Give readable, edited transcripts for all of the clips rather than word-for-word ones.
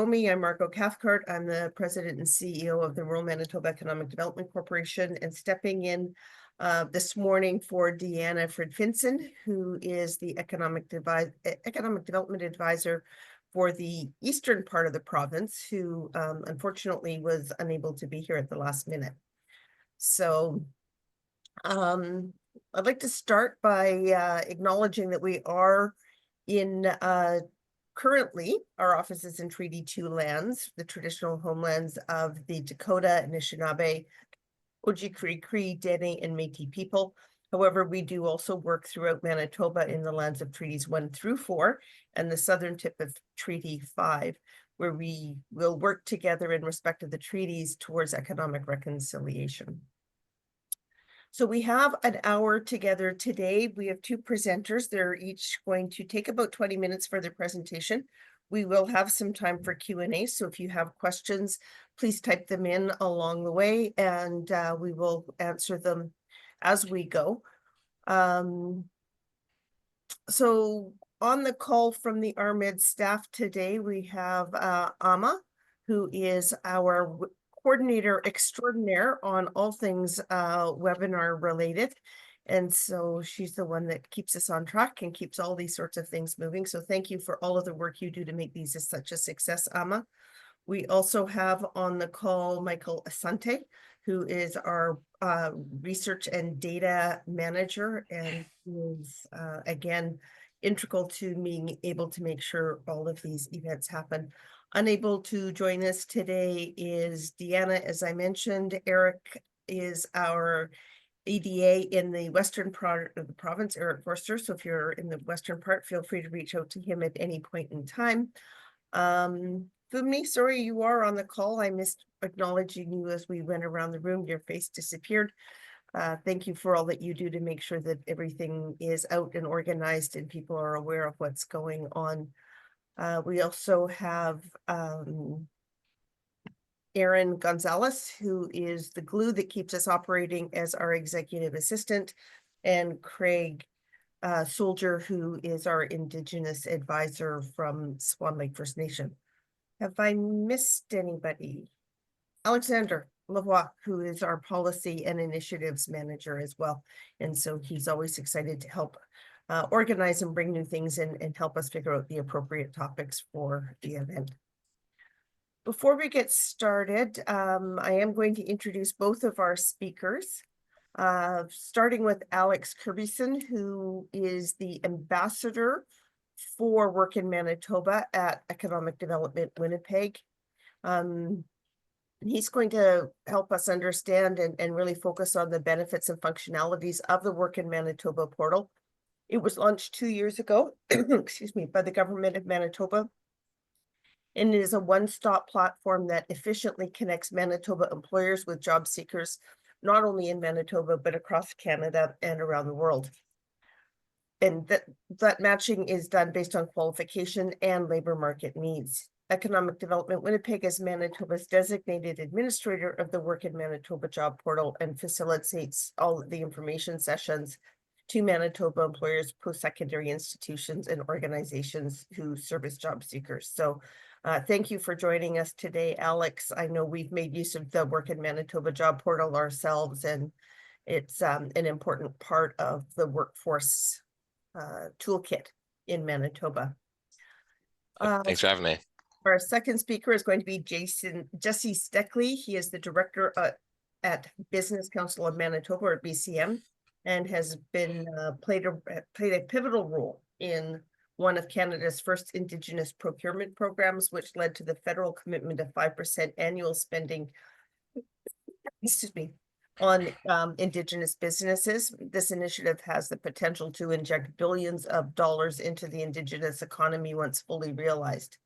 I'm Margot Cathcart. I'm the president and CEO of the Rural Manitoba Economic Development Corporation, and stepping in this morning for Deanna Fridfinson, who is the Economic Development Advisor for the eastern part of the province, who unfortunately was unable to be here at the last minute. So I'd like to start by acknowledging that we are in currently, our office is in Treaty 2 lands, the traditional homelands of the Dakota, Anishinaabe, Ojibwe, Dene, and Métis people. However, we do also work throughout Manitoba in the lands of Treaties 1 through 4 and the southern tip of Treaty 5, where we will work together in respect of the treaties towards economic reconciliation. So we have an hour together today. We have two presenters. They're each going to take about 20 minutes for their presentation. We will have some time for Q&A. So if you have questions, please type them in along the way, and we will answer them as we go. So on the call from the RMED staff today, we have Ama, who is our coordinator extraordinaire on all things webinar related. And so she's the one that keeps us on track and keeps all these sorts of things moving. So thank you for all of the work you do to make these such a success, Ama. We also have on the call Michael Asante, who is our research and data manager, and is again integral to being able to make sure all of these events happen. Unable to join us today is Deanna, as I mentioned. Eric is our EDA in the western part of the province, Eric Forster. So if you're in the western part, feel free to reach out to him at any point in time. Fumi, sorry, you are on the call. I missed acknowledging you as we went around the room. Your face disappeared. Thank you for all that you do to make sure that everything is out and organized and people are aware of what's going on. We also have Aaron Gonzalez, who is the glue that keeps us operating as our executive assistant, and Craig Soldier, who is our Indigenous advisor from Swan Lake First Nation. Have I missed anybody? Alexander Lavoie, who is our policy and initiatives manager as well. And so he's always excited to help organize and bring new things in and help us figure out the appropriate topics for the event. Before we get started, I am going to introduce both of our speakers, starting with Alex Kirbyson, who is the ambassador for Work in Manitoba at Economic Development Winnipeg. He's going to help us understand and really focus on the benefits and functionalities of the Work in Manitoba portal. It was launched 2 years ago, excuse me, by the government of Manitoba, and it is a one-stop platform that efficiently connects Manitoba employers with job seekers, not only in Manitoba, but across Canada and around the world. And that matching is done based on qualification and labor market needs. Economic Development Winnipeg is Manitoba's designated administrator of the Work in Manitoba Job Portal and facilitates all of the information sessions to Manitoba employers, post-secondary institutions, and organizations who service job seekers. So thank you for joining us today, Alex. I know we've made use of the Work in Manitoba Job Portal ourselves, and it's an important part of the workforce toolkit in Manitoba. Thanks for having me. Our second speaker is going to be Jesse Steckley. He is the director at Business Council of Manitoba, or BCM, and has been played a pivotal role in one of Canada's first Indigenous procurement programs, which led to the federal commitment of 5% annual spending, excuse me, on Indigenous businesses. This initiative has the potential to inject billions of dollars into the Indigenous economy once fully realized.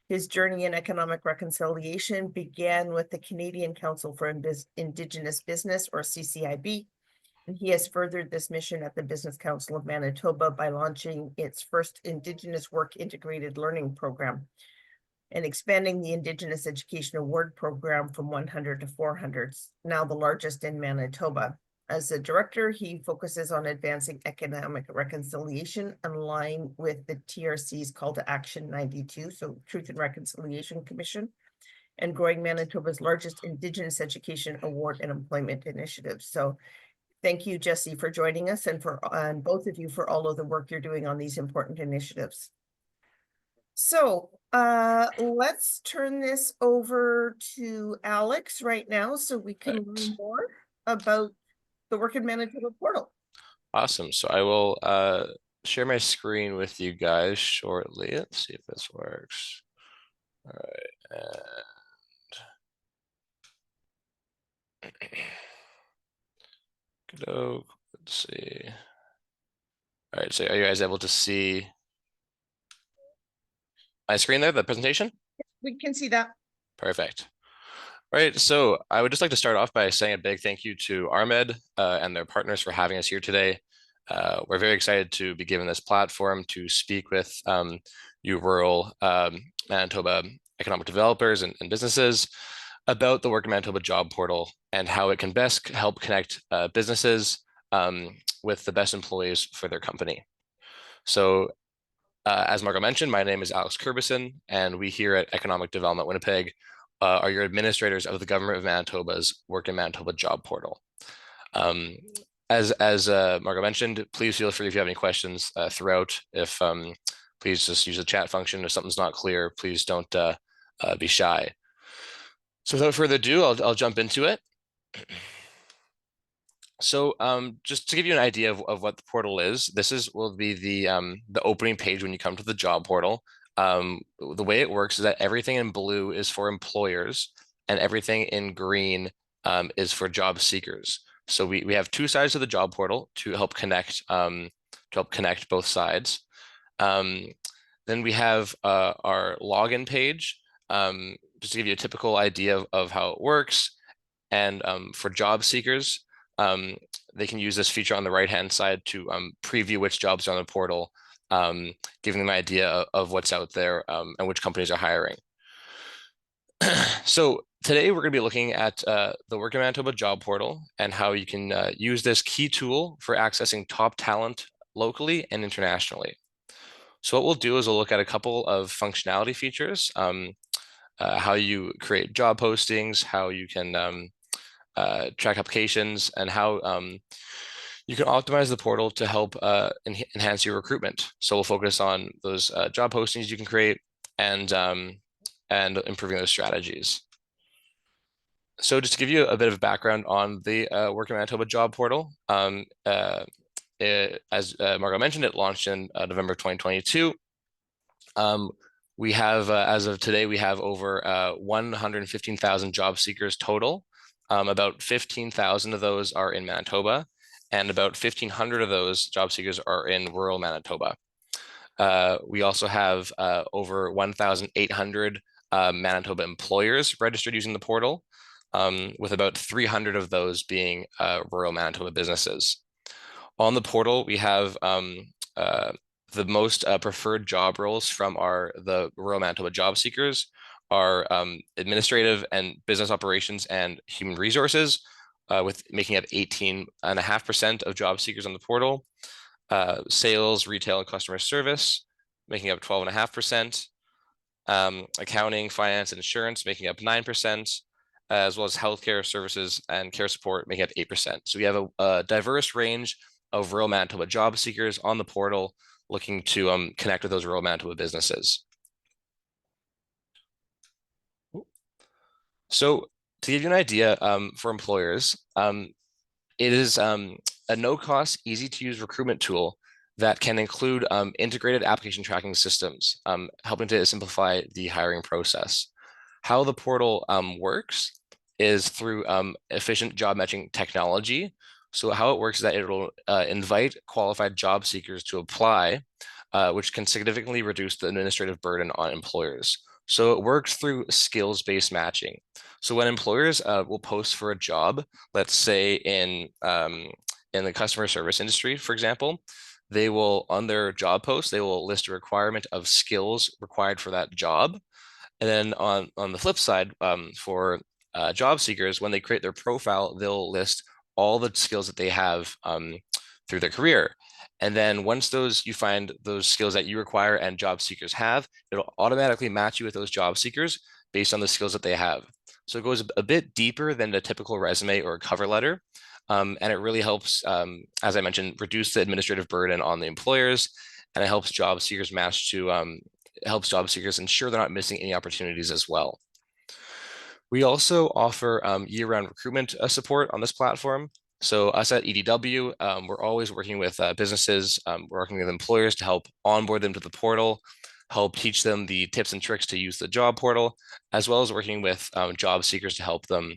His journey in economic reconciliation began with the Canadian Council for Indigenous Business, or CCIB, and he has furthered this mission at the Business Council of Manitoba by launching its first Indigenous Work Integrated Learning Program and expanding the Indigenous Education Award program from 100 to 400, now the largest in Manitoba. As a director, he focuses on advancing economic reconciliation in line with the TRC's Call to Action 92, so Truth and Reconciliation Commission, and growing Manitoba's largest Indigenous Education Award and Employment Initiative. So thank you, Jesse, for joining us, and both of you for all of the work you're doing on these important initiatives. So let's turn this over to Alex right now so we can learn more about the Work in Manitoba portal. Awesome. So I will share my screen with you guys shortly. Let's see if this works. All right. And let's see. All right. So are you guys able to see my screen there, the presentation? We can see that. Perfect. Right, so I would just like to start off by saying a big thank you to RMED and their partners for having us here today. We're very excited to be given this platform to speak with you rural Manitoba economic developers and businesses about the Work in Manitoba Job Portal and how it can best help connect businesses with the best employees for their company. So as Margot mentioned, my name is Alex Kirbyson, and we here at Economic Development Winnipeg are your administrators of the Government of Manitoba's Work in Manitoba Job Portal. As Margot mentioned, please feel free if you have any questions throughout. If please just use the chat function. If something's not clear, please don't be shy. So without further ado, I'll jump into it. So just to give you an idea of what the portal is, this will be the opening page when you come to the job portal. The way it works is that everything in blue is for employers and everything in green is for job seekers. So we have two sides of the job portal to help connect both sides. Then we have our login page, just to give you a typical idea of how it works. And for job seekers, they can use this feature on the right-hand side to preview which jobs are on the portal, giving them an idea of what's out there and which companies are hiring. So today we're going to be looking at the Work in Manitoba Job Portal and how you can use this key tool for accessing top talent locally and internationally. So what we'll do is we'll look at a couple of functionality features, how you create job postings, how you can track applications, and how you can optimize the portal to help enhance your recruitment. So we'll focus on those job postings you can create and improving those strategies. So just to give you a bit of background on the Work in Manitoba Job Portal, as Margot mentioned, it launched in November 2022. We have, as of today, we have over 115,000 job seekers total. About 15,000 of those are in Manitoba, and about 1,500 of those job seekers are in rural Manitoba. We also have over 1,800 Manitoba employers registered using the portal, with about 300 of those being rural Manitoba businesses. On the portal, we have the most preferred job roles from the rural Manitoba job seekers are administrative and business operations and human resources, with making up 18.5% of job seekers on the portal. Sales, retail, and customer service, making up 12.5%. Accounting, finance, and insurance, making up 9%, as well as healthcare services and care support, making up 8%. So we have a diverse range of rural Manitoba job seekers on the portal looking to connect with those rural Manitoba businesses. So to give you an idea, for employers, it is a no-cost, easy-to-use recruitment tool that can include integrated application tracking systems, helping to simplify the hiring process. How the portal works is through efficient job matching technology. So how it works is that it will invite qualified job seekers to apply, which can significantly reduce the administrative burden on employers. So it works through skills-based matching. So when employers will post for a job, let's say in the customer service industry, for example, they will, on their job post, they will list a requirement of skills required for that job. And then on the flip side, for job seekers, when they create their profile, they'll list all the skills that they have through their career. And then once you find those skills that you require and job seekers have, it'll automatically match you with those job seekers based on the skills that they have. So it goes a bit deeper than the typical resume or cover letter. And it really helps, as I mentioned, reduce the administrative burden on the employers, and it helps job seekers helps job seekers ensure they're not missing any opportunities as well. We also offer year-round recruitment support on this platform. So us at EDW, we're always working with businesses, we're working with employers to help onboard them to the portal, help teach them the tips and tricks to use the job portal, as well as working with job seekers to help them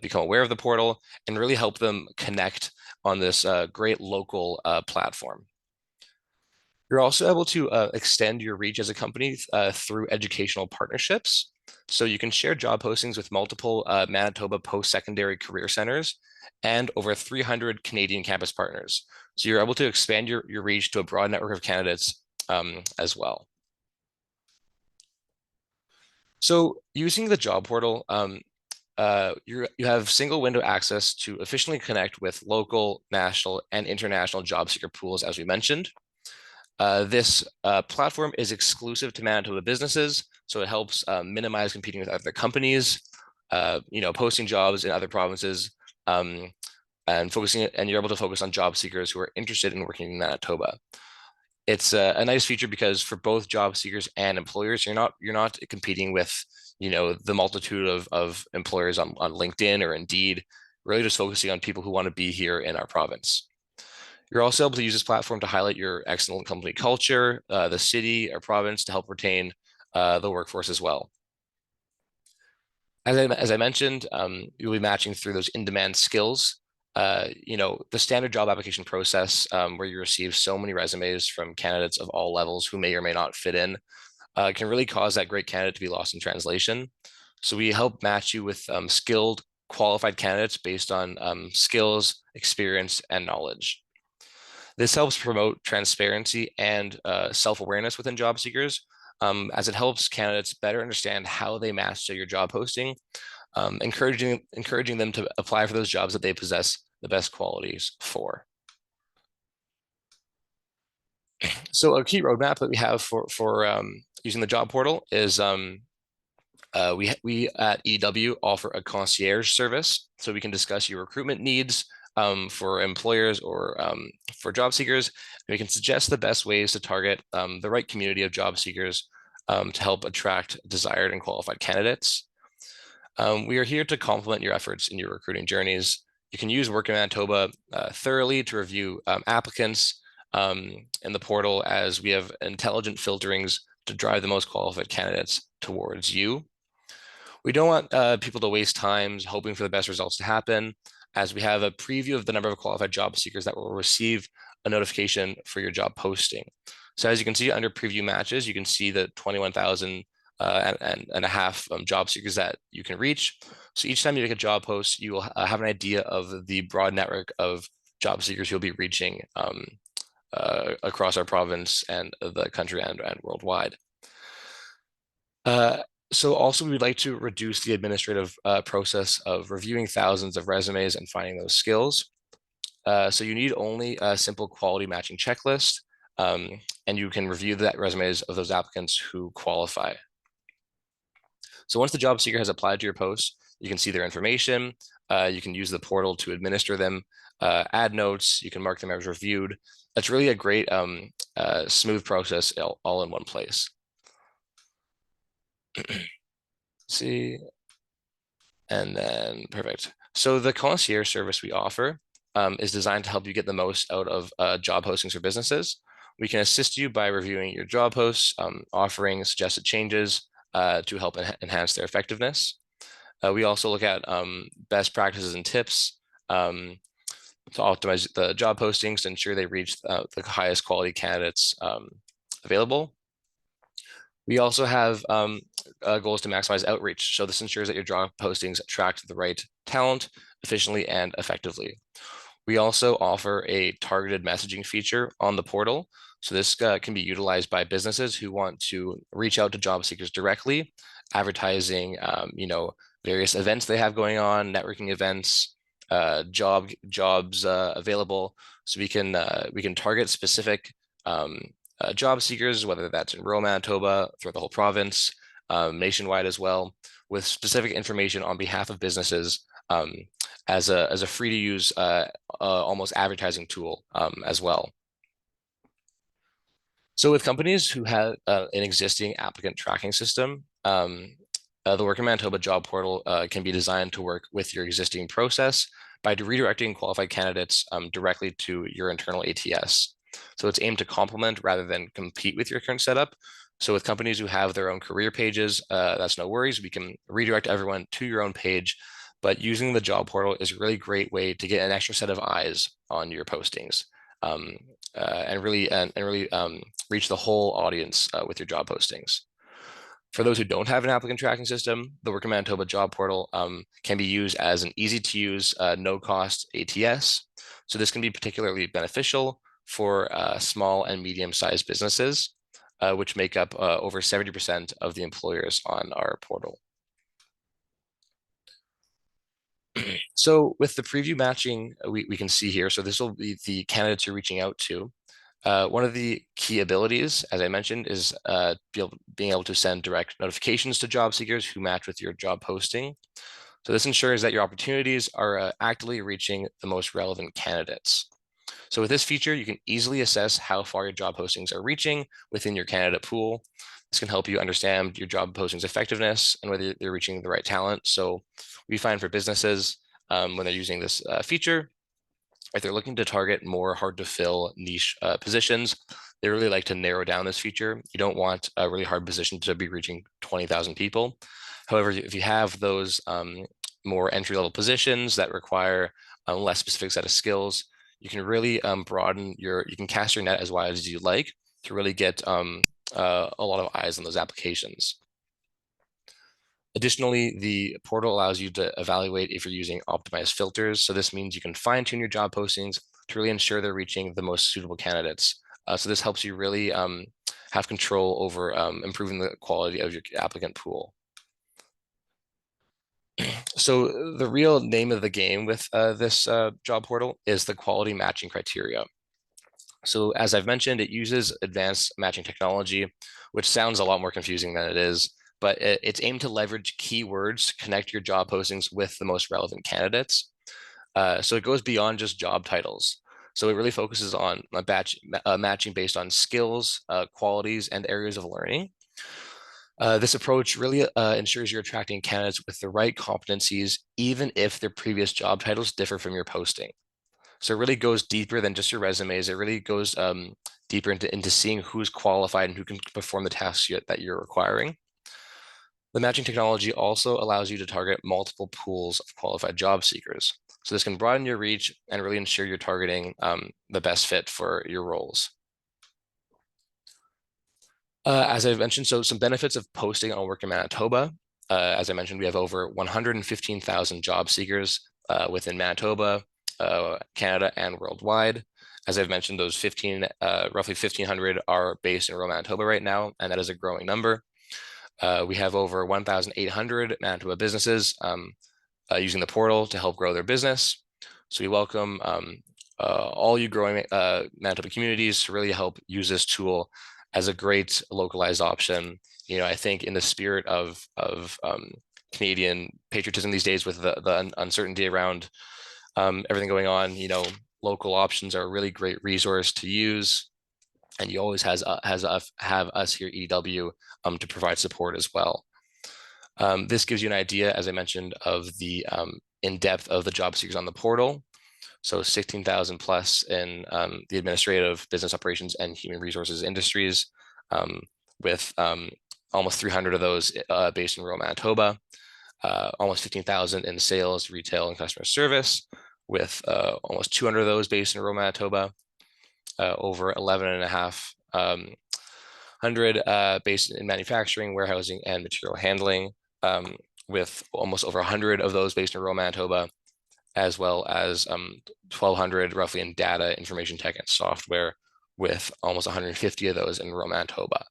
become aware of the portal and really help them connect on this great local platform. You're also able to extend your reach as a company through educational partnerships. So you can share job postings with multiple Manitoba post-secondary career centers and over 300 Canadian campus partners. So you're able to expand your reach to a broad network of candidates as well. So using the job portal, you have single window access to efficiently connect with local, national, and international job seeker pools, as we mentioned. This platform is exclusive to Manitoba businesses, so it helps minimize competing with other companies, posting jobs in other provinces, and you're able to focus on job seekers who are interested in working in Manitoba. It's a nice feature because for both job seekers and employers, you're not competing with the multitude of employers on LinkedIn or Indeed, really just focusing on people who want to be here in our province. You're also able to use this platform to highlight your excellent company culture, the city or province, to help retain the workforce as well. As I mentioned, you'll be matching through those in-demand skills. The standard job application process where you receive so many resumes from candidates of all levels who may or may not fit in can really cause that great candidate to be lost in translation. So we help match you with skilled, qualified candidates based on skills, experience, and knowledge. This helps promote transparency and self-awareness within job seekers, as it helps candidates better understand how they match to your job posting, encouraging them to apply for those jobs that they possess the best qualities for. So a key roadmap that we have for using the job portal is we at EW offer a concierge service, so we can discuss your recruitment needs for employers or for job seekers. And we can suggest the best ways to target the right community of job seekers to help attract desired and qualified candidates. We are here to complement your efforts in your recruiting journeys. You can use Work in Manitoba thoroughly to review applicants in the portal, as we have intelligent filterings to drive the most qualified candidates towards you. We don't want people to waste time hoping for the best results to happen, as we have a preview of the number of qualified job seekers that will receive a notification for your job posting. So as you can see under preview matches, you can see the 21,000 and a half job seekers that you can reach. So each time you make a job post, you will have an idea of the broad network of job seekers you'll be reaching across our province and the country and worldwide. So also, we'd like to reduce the administrative process of reviewing thousands of resumes and finding those skills. So you need only a simple quality matching checklist, and you can review the resumes of those applicants who qualify. So once the job seeker has applied to your post, you can see their information. You can use the portal to administer them, add notes. You can mark them as reviewed. That's really a great smooth process all in one place. See, and then perfect. So the concierge service we offer is designed to help you get the most out of job postings for businesses. We can assist you by reviewing your job posts, offering suggested changes to help enhance their effectiveness. We also look at best practices and tips to optimize the job postings to ensure they reach the highest quality candidates available. We also have goals to maximize outreach. So this ensures that your job postings attract the right talent efficiently and effectively. We also offer a targeted messaging feature on the portal. So this can be utilized by businesses who want to reach out to job seekers directly, advertising, various events they have going on, networking events, jobs available, so we can target specific job seekers, whether that's in rural Manitoba, throughout the whole province, nationwide as well, with specific information on behalf of businesses, as a free to use almost advertising tool as well. So with companies who have an existing applicant tracking system, the Work in Manitoba Job Portal can be designed to work with your existing process by redirecting qualified candidates directly to your internal ATS. So it's aimed to complement rather than compete with your current setup. So with companies who have their own career pages, that's no worries. We can redirect everyone to your own page, but using the job portal is a really great way to get an extra set of eyes on your postings, and really reach the whole audience with your job postings. For those who don't have an applicant tracking system, the Work in Manitoba Job Portal can be used as an easy-to-use, no-cost ATS. So this can be particularly beneficial for small and medium-sized businesses, which make up over 70% of the employers on our portal. So with the preview matching, we can see here, so this will be the candidates you're reaching out to. One of the key abilities, as I mentioned, is being able to send direct notifications to job seekers who match with your job posting. So this ensures that your opportunities are actively reaching the most relevant candidates. So with this feature, you can easily assess how far your job postings are reaching within your candidate pool. This can help you understand your job postings effectiveness and whether they're reaching the right talent. So we find for businesses, when they're using this feature, if they're looking to target more hard to fill niche positions, they really like to narrow down this feature. You don't want a really hard position to be reaching 20,000 people. However, if you have those more entry-level positions that require a less specific set of skills, you can really you can cast your net as wide as you like to really get a lot of eyes on those applications. Additionally, the portal allows you to evaluate if you're using optimized filters. So this means you can fine tune your job postings to really ensure they're reaching the most suitable candidates. So this helps you really have control over improving the quality of your applicant pool. So the real name of the game with this job portal is the quality matching criteria. So as I've mentioned, it uses advanced matching technology, which sounds a lot more confusing than it is, but it's aimed to leverage keywords to connect your job postings with the most relevant candidates. So it goes beyond just job titles. So it really focuses on matching based on skills, qualities, and areas of learning. This approach really ensures you're attracting candidates with the right competencies, even if their previous job titles differ from your posting. So it really goes deeper than just your resumes. It really goes deeper into seeing who's qualified and who can perform the tasks that you're requiring. The matching technology also allows you to target multiple pools of qualified job seekers. So this can broaden your reach and really ensure you're targeting the best fit for your roles. As I've mentioned, so some benefits of posting on Work in Manitoba. As I mentioned, we have over 115,000 job seekers within Manitoba, Canada, and worldwide. As I've mentioned, those roughly 1,500 are based in rural Manitoba right now, and that is a growing number. We have over 1,800 Manitoba businesses using the portal to help grow their business. So we welcome all you growing Manitoba communities to really help use this tool as a great localized option. You know, I think in the spirit of Canadian patriotism these days, with the uncertainty around everything going on, you know, local options are a really great resource to use. And you always have us here at EDW to provide support as well. This gives you an idea, as I mentioned, of the in-depth of the job seekers on the portal. So 16,000 plus in the administrative, business operations, and human resources industries, with almost 300 of those based in rural Manitoba, almost 15,000 in sales, retail, and customer service, with almost 200 of those based in rural Manitoba, over 11,500 based in manufacturing, warehousing, and material handling, with almost over 100 of those based in rural Manitoba, as well as 1,200 roughly in data, information tech, and software, with almost 150 of those in rural Manitoba.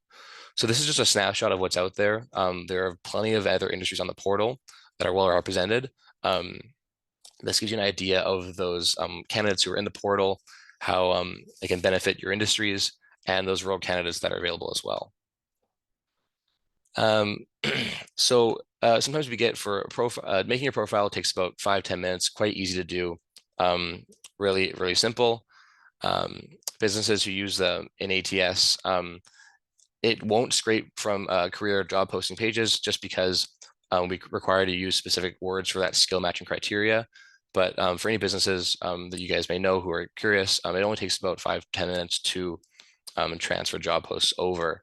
So this is just a snapshot of what's out there. There are plenty of other industries on the portal that are well represented. This gives you an idea of those candidates who are in the portal, how they can benefit your industries, and those rural candidates that are available as well. So sometimes we get for a profile, making your profile takes about 5-10 minutes, quite easy to do, really, really simple. Businesses who use them in ATS, it won't scrape from career job posting pages just because we require to use specific words for that skill matching criteria. But for any businesses that you guys may know who are curious, it only takes about 5-10 minutes to transfer job posts over.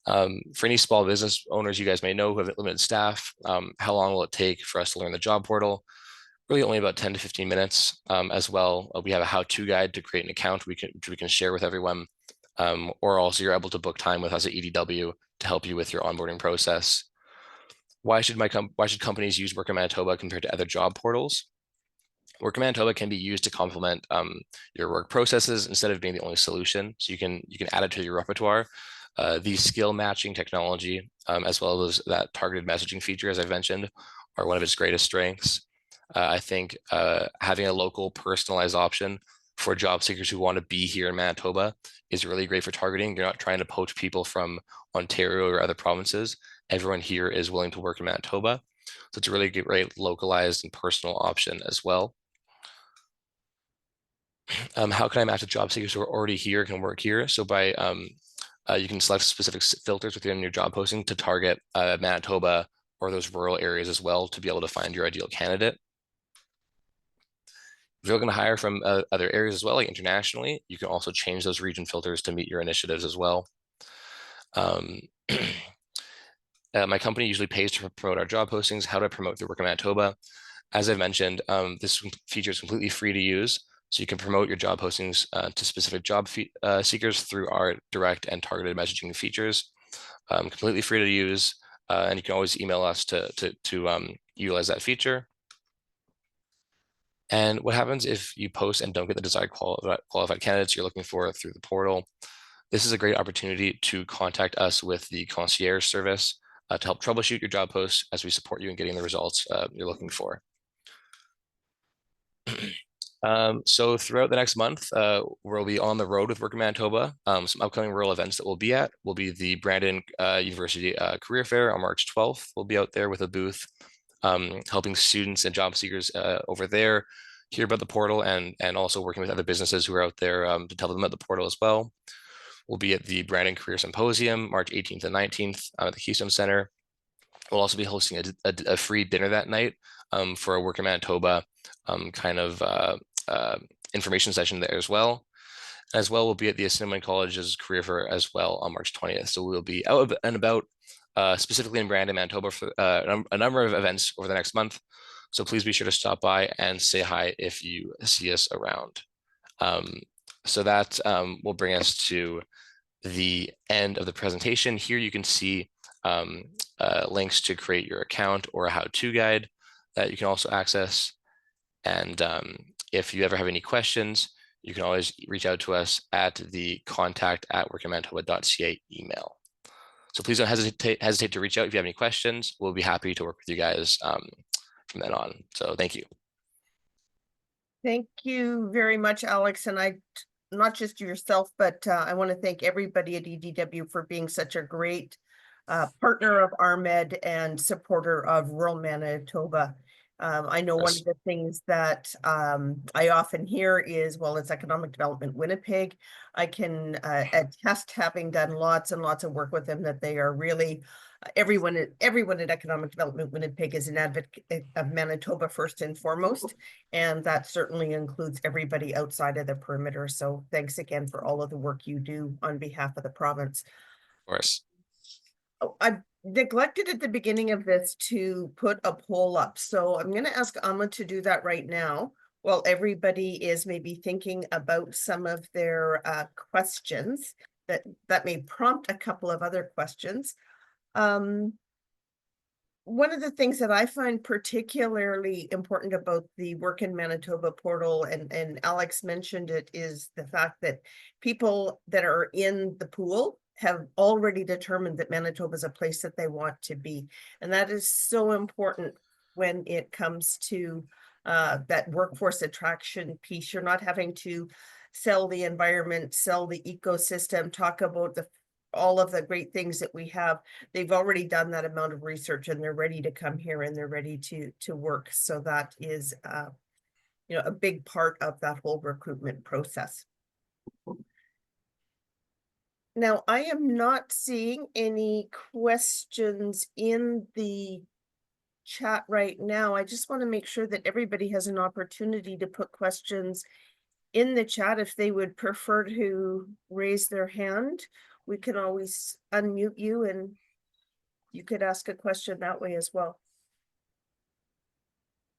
For any small business owners you guys may know who have limited staff, how long will it take for us to learn the job portal? Really only about 10 to 15 minutes. As well, we have a how-to guide to create an account which we can share with everyone. Or also you're able to book time with us at EDW to help you with your onboarding process. Why should companies use Work in Manitoba compared to other job portals? Work in Manitoba can be used to complement your work processes instead of being the only solution. So you can add it to your repertoire. These skill matching technology, as well as that targeted messaging feature, as I've mentioned, are one of its greatest strengths. I think having a local personalized option for job seekers who want to be here in Manitoba is really great for targeting. You're not trying to poach people from Ontario or other provinces. Everyone here is willing to work in Manitoba. So it's a really great localized and personal option as well. How can I match with job seekers who are already here, can work here? So by you can select specific filters within your job posting to target Manitoba or those rural areas as well to be able to find your ideal candidate. If you're looking to hire from other areas as well, like internationally, you can also change those region filters to meet your initiatives as well. My company usually pays to promote our job postings. How do I promote through Work in Manitoba? As I've mentioned, this feature is completely free to use. So you can promote your job postings to specific job seekers through our direct and targeted messaging features. Completely free to use, and you can always email us to utilize that feature. And what happens if you post and don't get the desired qualified candidates you're looking for through the portal? This is a great opportunity to contact us with the concierge service to help troubleshoot your job posts as we support you in getting the results you're looking for. So throughout the next month, we'll be on the road with Work in Manitoba. Some upcoming rural events that we'll be at will be the Brandon University Career Fair on March 12th. We'll be out there with a booth helping students and job seekers over there hear about the portal and also working with other businesses who are out there to tell them about the portal as well. We'll be at the Brandon Career Symposium, March 18th and 19th at the Keystone Center. We'll also be hosting a free dinner that night for a Work in Manitoba kind of information session there as well. As well, we'll be at the Assiniboine College's Career Fair as well on March 20th. So we'll be out and about, specifically in Brandon, Manitoba, for a number of events over the next month. So please be sure to stop by and say hi if you see us around. So that will bring us to the end of the presentation. Here you can see links to create your account or a how-to guide that you can also access. And if you ever have any questions, you can always reach out to us at the contact@workinmanitoba.ca email. So please don't hesitate to reach out if you have any questions. We'll be happy to work with you guys from then on. So thank you. Thank you very much, Alex. And not just yourself, but I want to thank everybody at EDW for being such a great partner of RMED and supporter of rural Manitoba. I know one of the things that I often hear is, well, it's economic development Winnipeg. I can attest, having done lots and lots of work with them, that they are really everyone at Economic Development Winnipeg is an advocate of Manitoba first and foremost, and that certainly includes everybody outside of the perimeter. So thanks again for all of the work you do on behalf of the province. Of course. Oh, I neglected at the beginning of this to put a poll up, so I'm going to ask Amma to do that right now while everybody is maybe thinking about some of their questions that may prompt a couple of other questions. One of the things that I find particularly important about the Work in Manitoba portal, and Alex mentioned it, is the fact that people that are in the pool have already determined that Manitoba is a place that they want to be. And that is so important when it comes to that workforce attraction piece. You're not having to sell the environment, sell the ecosystem, talk about all of the great things that we have. They've already done that amount of research and they're ready to come here and they're ready to work. So that is a big part of that whole recruitment process. Now, I am not seeing any questions in the chat right now. I just want to make sure that everybody has an opportunity to put questions in the chat. If they would prefer to raise their hand, we can always unmute you and you could ask a question that way as well.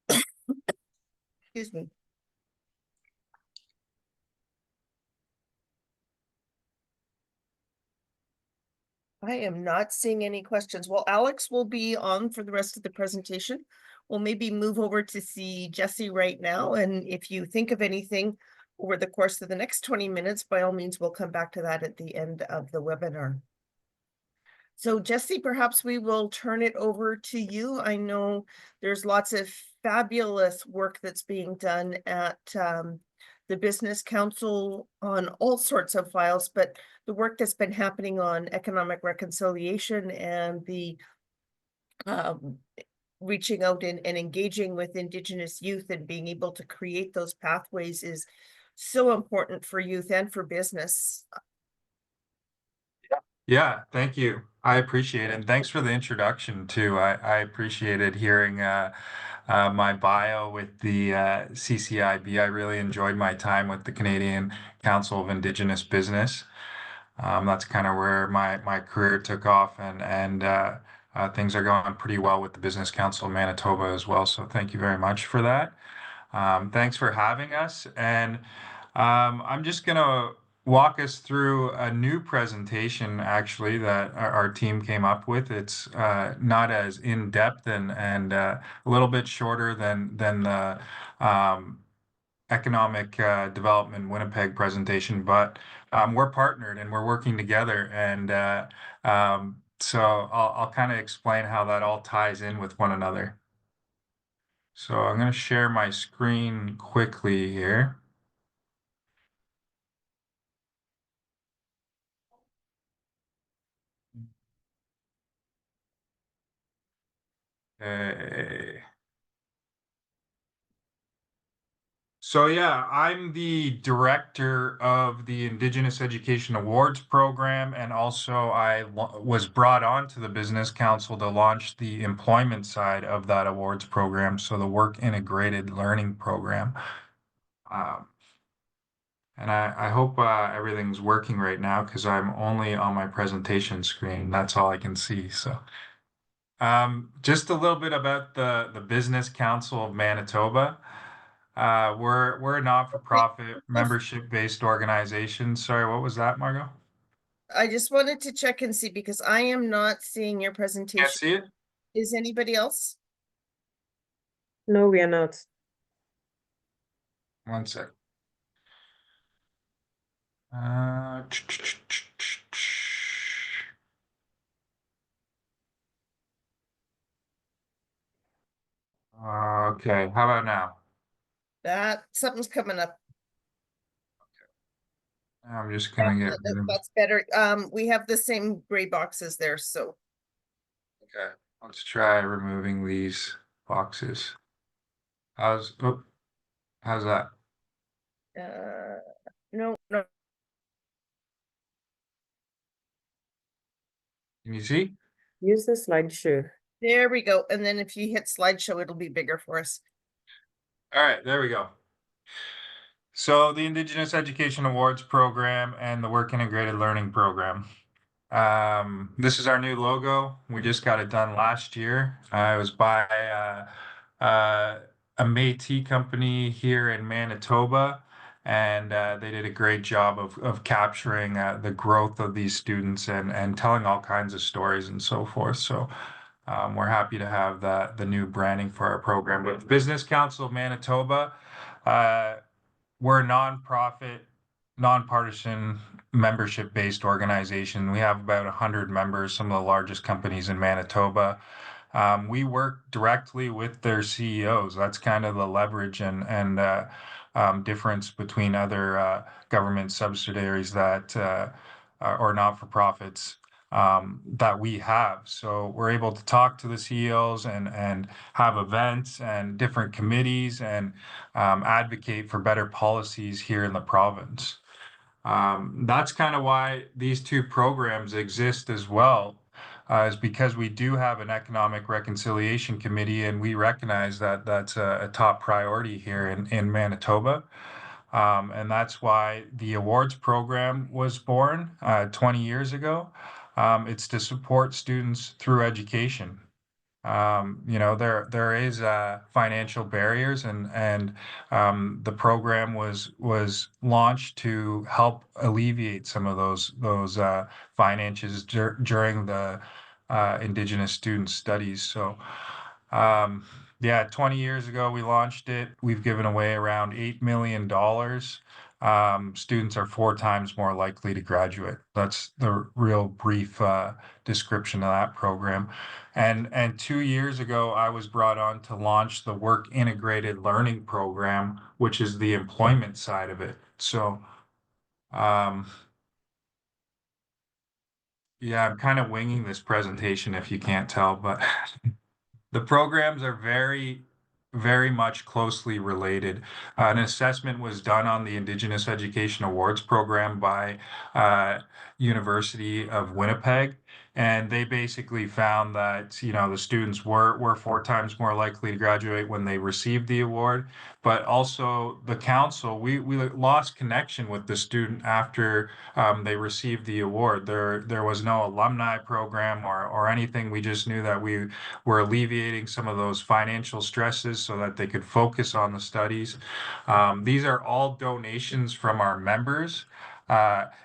Excuse me. I am not seeing any questions. Well, Alex will be on for the rest of the presentation. We'll maybe move over to see Jesse right now. And if you think of anything over the course of the next 20 minutes, by all means, we'll come back to that at the end of the webinar. So Jesse, perhaps we will turn it over to you. I know there's lots of fabulous work that's being done at the Business Council on all sorts of files, but the work that's been happening on economic reconciliation and the reaching out and engaging with Indigenous youth and being able to create those pathways is so important for youth and for business. Yeah, thank you. I appreciate it. And thanks for the introduction too. I appreciated hearing my bio with the CCIB. I really enjoyed my time with the Canadian Council of Indigenous Business. That's kind of where my career took off, and things are going pretty well with the Business Council of Manitoba as well. So thank you very much for that. Thanks for having us. And I'm just going to walk us through a new presentation actually that our team came up with. It's not as in-depth and a little bit shorter than the economic development Winnipeg presentation, but we're partnered and we're working together. And so I'll kind of explain how that all ties in with one another. So I'm going to share my screen quickly here. Okay. So yeah, I'm the director of the Indigenous Education Awards program, and also I was brought on to the Business Council to launch the employment side of that awards program, so the work integrated learning program. And I hope everything's working right now because I'm only on my presentation screen. That's all I can see. So just a little bit about the Business Council of Manitoba. We're a not-for-profit membership-based organization. Sorry, what was that, Margot? I just wanted to check and see because I am not seeing your Can't presentation. see it? Is anybody else? No, we are not. One sec. Okay, how about now? Something's coming up. I'm just gonna get rid of. That's better. We have the same gray boxes there, so Okay, let's try removing these boxes. How's that? no. Can you see? Use the slideshow. There we go. And then if you hit slideshow, it'll be bigger for us. All right, there we go. So the Indigenous Education Awards program and the Work Integrated Learning program. This is our new logo. We just got it done last year. It was by a Métis company here in Manitoba, and they did a great job of capturing the growth of these students and telling all kinds of stories and so forth. So we're happy to have the new branding for our program. But the Business Council of Manitoba, we're a nonprofit, nonpartisan, membership-based organization. We have about 100 members, some of the largest companies in Manitoba. we work directly with their CEOs. That's kind of the leverage and difference between other government subsidiaries that or not-for-profits that we have. So we're able to talk to the CEOs and have events and different committees and advocate for better policies here in the province. That's kind of why these two programs exist as well, is because we do have an economic reconciliation committee, and we recognize that that's a top priority here in Manitoba. And that's why the awards program was born 20 years ago. It's to support students through education. There is financial barriers, and the program was launched to help alleviate some of those finances during the Indigenous student studies. So, yeah, 20 years ago we launched it. We've given away around $8 million. Students are 4 times more likely to graduate. That's the real brief description of that program. And 2 years ago, I was brought on to launch the Work Integrated Learning Program, which is the employment side of it. So, yeah, I'm kind of winging this presentation if you can't tell, but the programs are very much closely related. An assessment was done on the Indigenous Education Awards program by University of Winnipeg, and they basically found that the students were 4 times more likely to graduate when they received the award, but also the council, we lost connection with the student after they received the award. There was no alumni program or anything. We just knew that we were alleviating some of those financial stresses so that they could focus on the studies. These are all donations from our members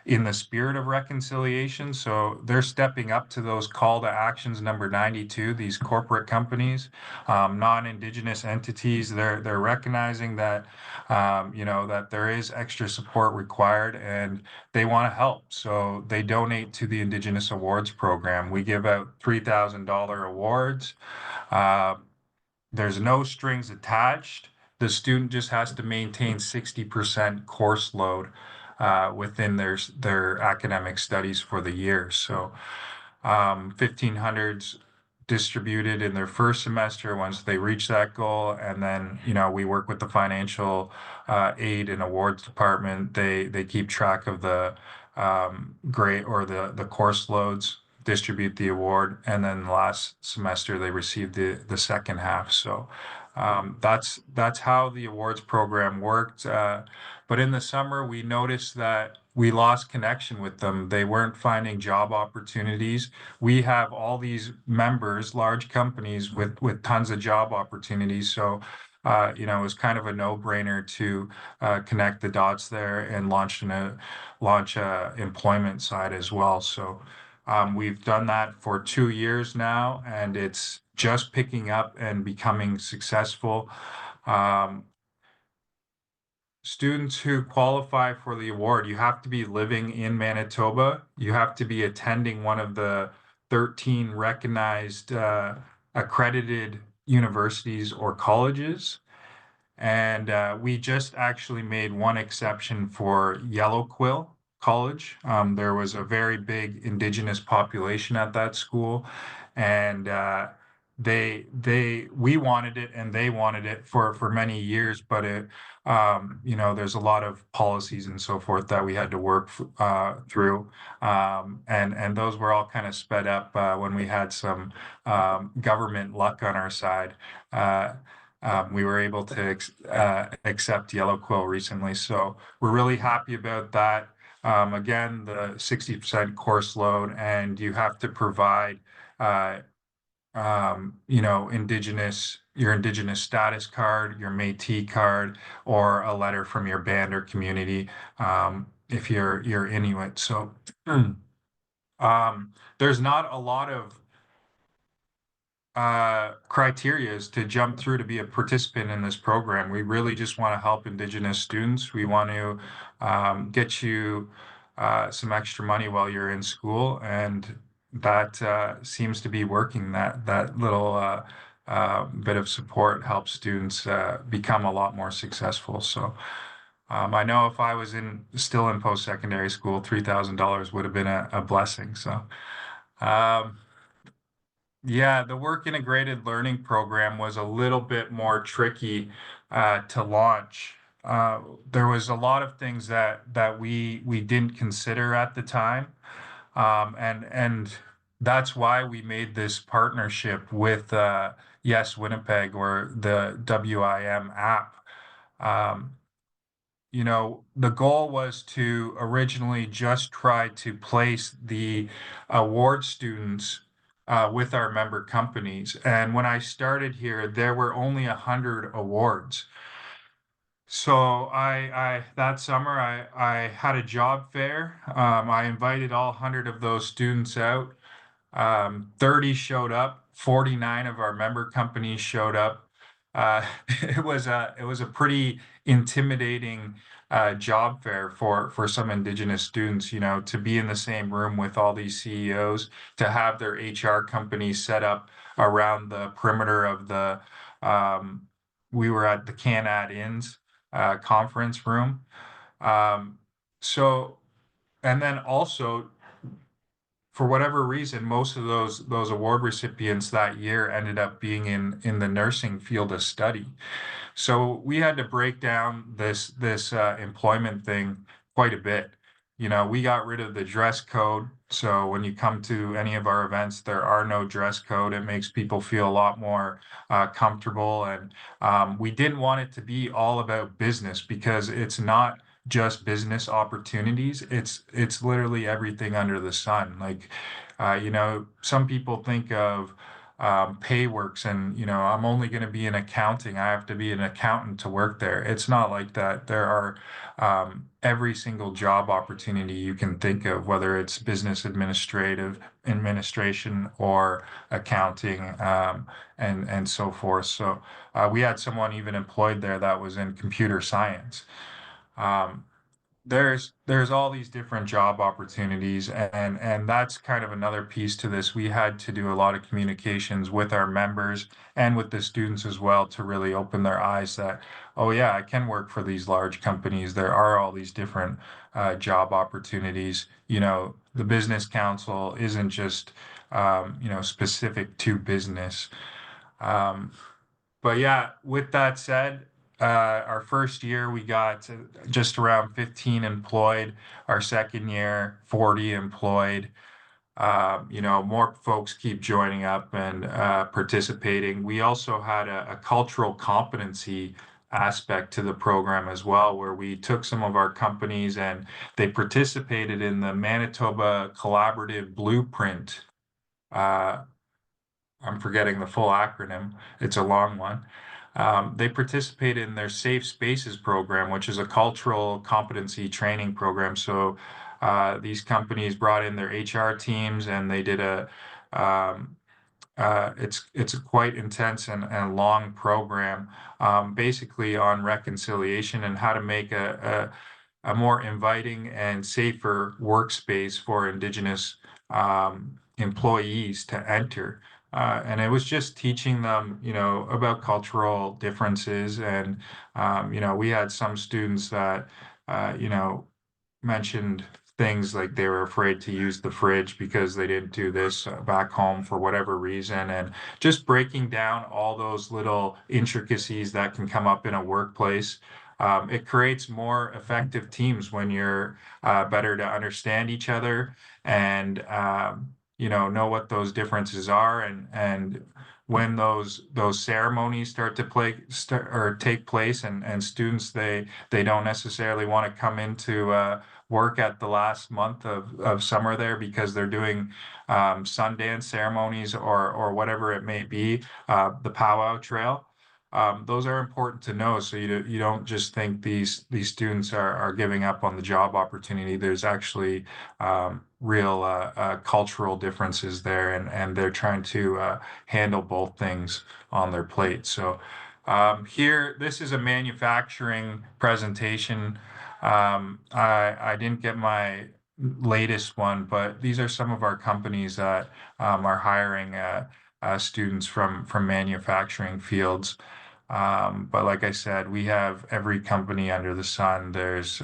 in the spirit of reconciliation. So they're stepping up to those call to actions number 92, these corporate companies, non-Indigenous entities. They're recognizing that that there is extra support required and they want to help. So they donate to the Indigenous Awards program. We give out $3,000 awards. There's no strings attached. The student just has to maintain 60% course load within their academic studies for the year. So 1,500s distributed in their first semester once they reach that goal, and then we work with the financial aid and awards department. They keep track of the grade or the course loads, distribute the award, and then last semester they received the second half. So that's how the awards program worked. But in the summer, we noticed that we lost connection with them. They weren't finding job opportunities. We have all these members, large companies with tons of job opportunities. So, it was kind of a no-brainer to connect the dots there and launch employment side as well. So, we've done that for 2 years now, and it's just picking up and becoming successful. Students who qualify for the award, you have to be living in Manitoba. You have to be attending one of the 13 recognized accredited universities or colleges. And we just actually made one exception for Yellow Quill College. There was a very big Indigenous population at that school, and we wanted it and they wanted it for many years, but there's a lot of policies and so forth that we had to work through, and those were all kind of sped up when we had some government luck on our side. We were able to accept Yellow Quill recently, so we're really happy about that. Again, the 60% course load, and you have to provide your Indigenous status card, your Métis card, or a letter from your band or community if you're Inuit. So there's not a lot of criteria to jump through to be a participant in this program. We really just want to help Indigenous students. We want to get you some extra money while you're in school, and that seems to be working. That little bit of support helps students become a lot more successful. So I know if I was still in post-secondary school, $3,000 would have been a blessing. So yeah, the work integrated learning program was a little bit more tricky to launch. There was a lot of things that we didn't consider at the time. And that's why we made this partnership with Yes Winnipeg, or the WIM app. Um, the goal was to originally just try to place the award students with our member companies. And when I started here, there were only 100 awards. So I that summer I had a job fair. I invited all 100 of those students out. 30 showed up, 49 of our member companies showed up. It was a pretty intimidating job fair for some Indigenous students, to be in the same room with all these CEOs, to have their HR companies set up around the perimeter of um, we were at the Canad Inns conference room. Um, so, and then also, for whatever reason, most of those award recipients that year ended up being in the nursing field of study. So we had to break down this employment thing quite a bit. We got rid of the dress code. So when you come to any of our events, there are no dress code. It makes people feel a lot more comfortable. And we didn't want it to be all about business, because it's not just business opportunities. It's literally everything under the sun. Like, some people think of PayWorks and, I'm only going to be in accounting. I have to be an accountant to work there. It's not like that. There are every single job opportunity you can think of, whether it's business administration or accounting, and so forth. So we had someone even employed there that was in computer science. Um, there's all these different job opportunities, and that's kind of another piece to this. We had to do a lot of communications with our members and with the students as well, to really open their eyes that, oh yeah, I can work for these large companies. There are all these different job opportunities. The business council isn't just specific to business. um, but yeah, with that said, our first year we got just around 15 employed. Our second year, 40 employed. More folks keep joining up and participating. We also had a cultural competency aspect to the program as well, where we took some of our companies and they participated in the Manitoba Collaborative Blueprint. Uh, I'm forgetting the full acronym. It's a long one. They participate in their Safe Spaces program, which is a cultural competency training program. So these companies brought in their HR teams, and they did um, it's a quite intense and long program, basically on reconciliation and how to make a more inviting and safer workspace for Indigenous employees to enter. And it was just teaching them, about cultural differences. And, we had some students that, mentioned things like they were afraid to use the fridge because they didn't do this back home for whatever reason. And just breaking down all those little intricacies that can come up in a workplace. It creates more effective teams when you're better to understand each other and know what those differences are, and when those ceremonies start to or take place, and students they don't necessarily want to come into work at the last month of summer there because they're doing Sundance ceremonies or whatever it may be, the powwow trail. Those are important to know, so you don't just think these students are giving up on the job opportunity. There's actually real cultural differences there, and they're trying to handle both things on their plate. So here, this is a manufacturing presentation. I didn't get my latest one, but these are some of our companies that are hiring students from manufacturing fields. But like I said, we have every company under the sun. There's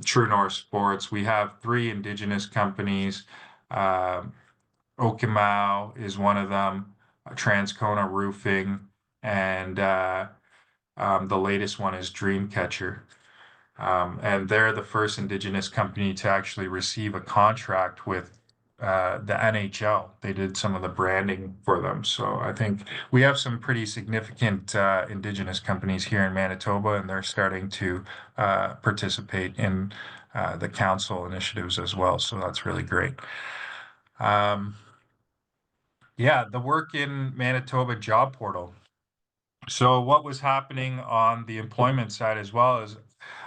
True North Sports. We have 3 Indigenous companies. Okimau is one of them, Transcona Roofing, and the latest one is Dreamcatcher. And they're the first Indigenous company to actually receive a contract with the NHL. They did some of the branding for them. So I think we have some pretty significant Indigenous companies here in Manitoba, and they're starting to participate in the council initiatives as well. So that's really great. Yeah, the work in Manitoba Job Portal. So what was happening on the employment side as well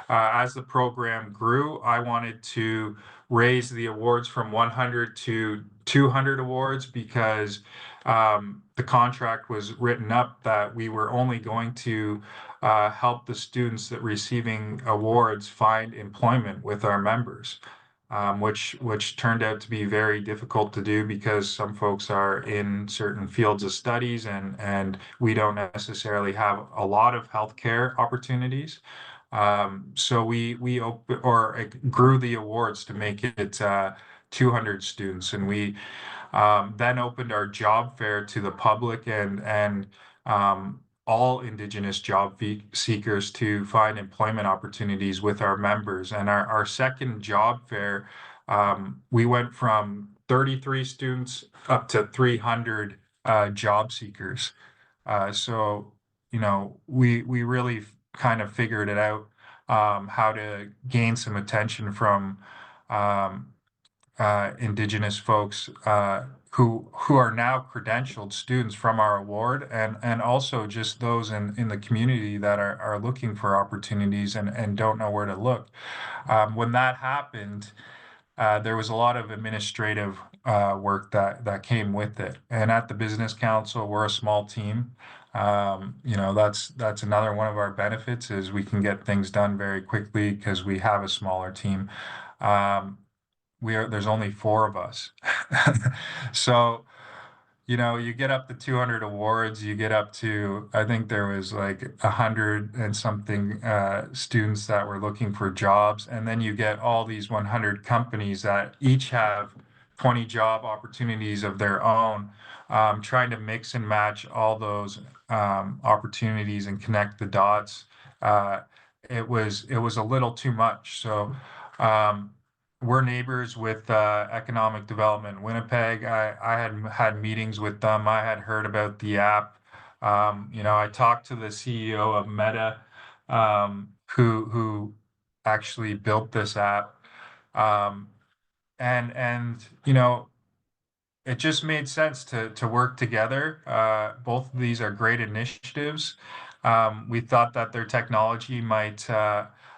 as the program grew, I wanted to raise the awards from 100 to 200 awards because the contract was written up that we were only going to help the students that receiving awards find employment with our members. Which turned out to be very difficult to do because some folks are in certain fields of studies and we don't necessarily have a lot of healthcare opportunities. So we grew the awards to make it 200 students, and we then opened our job fair to the public and all Indigenous job seekers to find employment opportunities with our members. And our second job fair, we went from 33 students up to 300 job seekers. So, you know, we really kind of figured it out, how to gain some attention from Indigenous folks who are now credentialed students from our award, and also just those in the community that are looking for opportunities and don't know where to look. When that happened, there was a lot of administrative work that came with it. And at the Business Council, we're a small team. You know, that's another one of our benefits is we can get things done very quickly because we have a smaller team. There's only 4 of us. So, you know, you get up to 200 awards, you get up to, I think there was like 100 and something students that were looking for jobs. And then you get all these 100 companies that each have 20 job opportunities of their own, trying to mix and match all those opportunities and connect the dots. It was a little too much. So, we're neighbors with Economic Development Winnipeg. I had meetings with them. I had heard about the app. You know, I talked to the CEO of Meta, who actually built this app. And you know, it just made sense to work together. Both of these are great initiatives. We thought that their technology might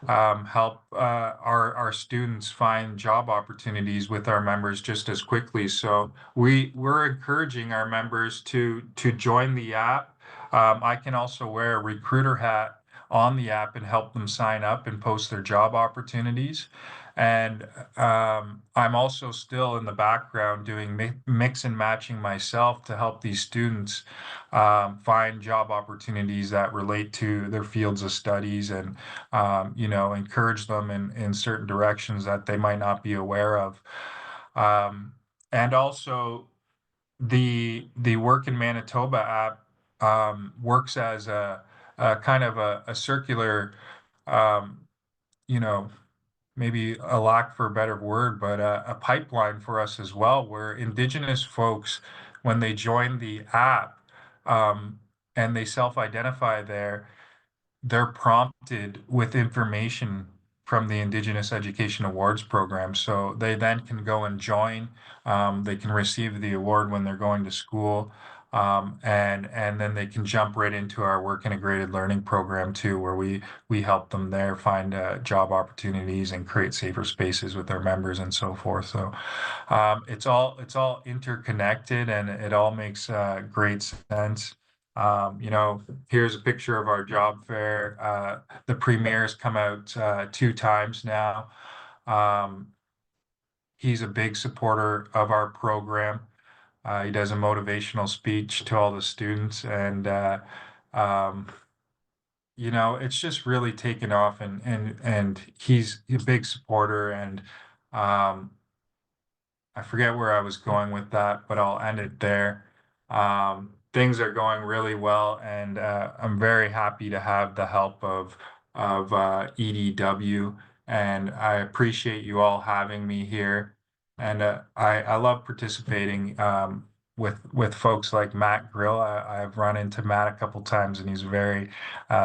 help our students find job opportunities with our members just as quickly. So we're encouraging our members to join the app. I can also wear a recruiter hat on the app and help them sign up and post their job opportunities. And I'm also still in the background doing mix and matching myself to help these students find job opportunities that relate to their fields of studies and, you know, encourage them in certain directions that they might not be aware of. And also the Work in Manitoba app works as a kind of a circular, you know, maybe a lack for a better word, but a pipeline for us as well, where Indigenous folks, when they join the app and they self-identify there, they're prompted with information from the Indigenous Education Awards program. So they then can go and join. They can receive the award when they're going to school. And then they can jump right into our work integrated learning program too, where we help them there find job opportunities and create safer spaces with their members and so forth. So it's all interconnected and it all makes great sense. You know, here's a picture of our job fair. The premieres come out 2 times now. He's a big supporter of our program. He does a motivational speech to all the students, and um, you know, it's just really taken off, and he's a big supporter, and um, I forget where I was going with that, but I'll end it there. Things are going really well, and I'm very happy to have the help of EDW, and I appreciate you all having me here. And I love participating with folks like Matt Grill. I've run into Matt a couple times, and he's a very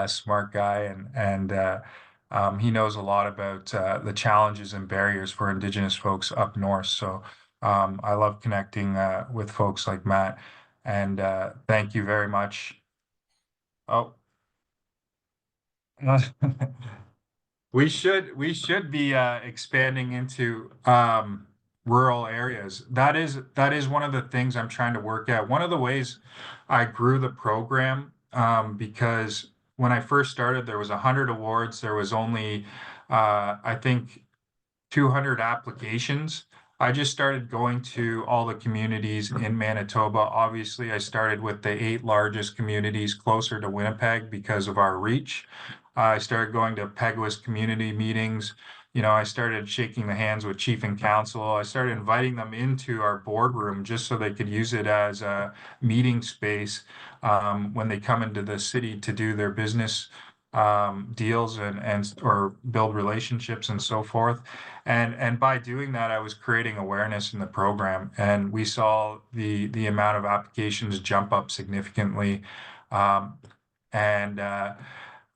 smart guy, and he knows a lot about the challenges and barriers for Indigenous folks up north. So I love connecting with folks like Matt, and thank you very much. Oh, we should be expanding into rural areas. That is one of the things I'm trying to work at. One of the ways I grew the program, because when I first started, there was 100 awards. There was only I think 200 applications. I just started going to all the communities in Manitoba. Obviously, I started with the 8 largest communities closer to Winnipeg because of our reach. I started going to Peguis community meetings. You know, I started shaking the hands with chief and council. I started inviting them into our boardroom just so they could use it as a meeting space when they come into the city to do their business deals and or build relationships and so forth. And by doing that, I was creating awareness in the program, and we saw the amount of applications jump up significantly. Um, and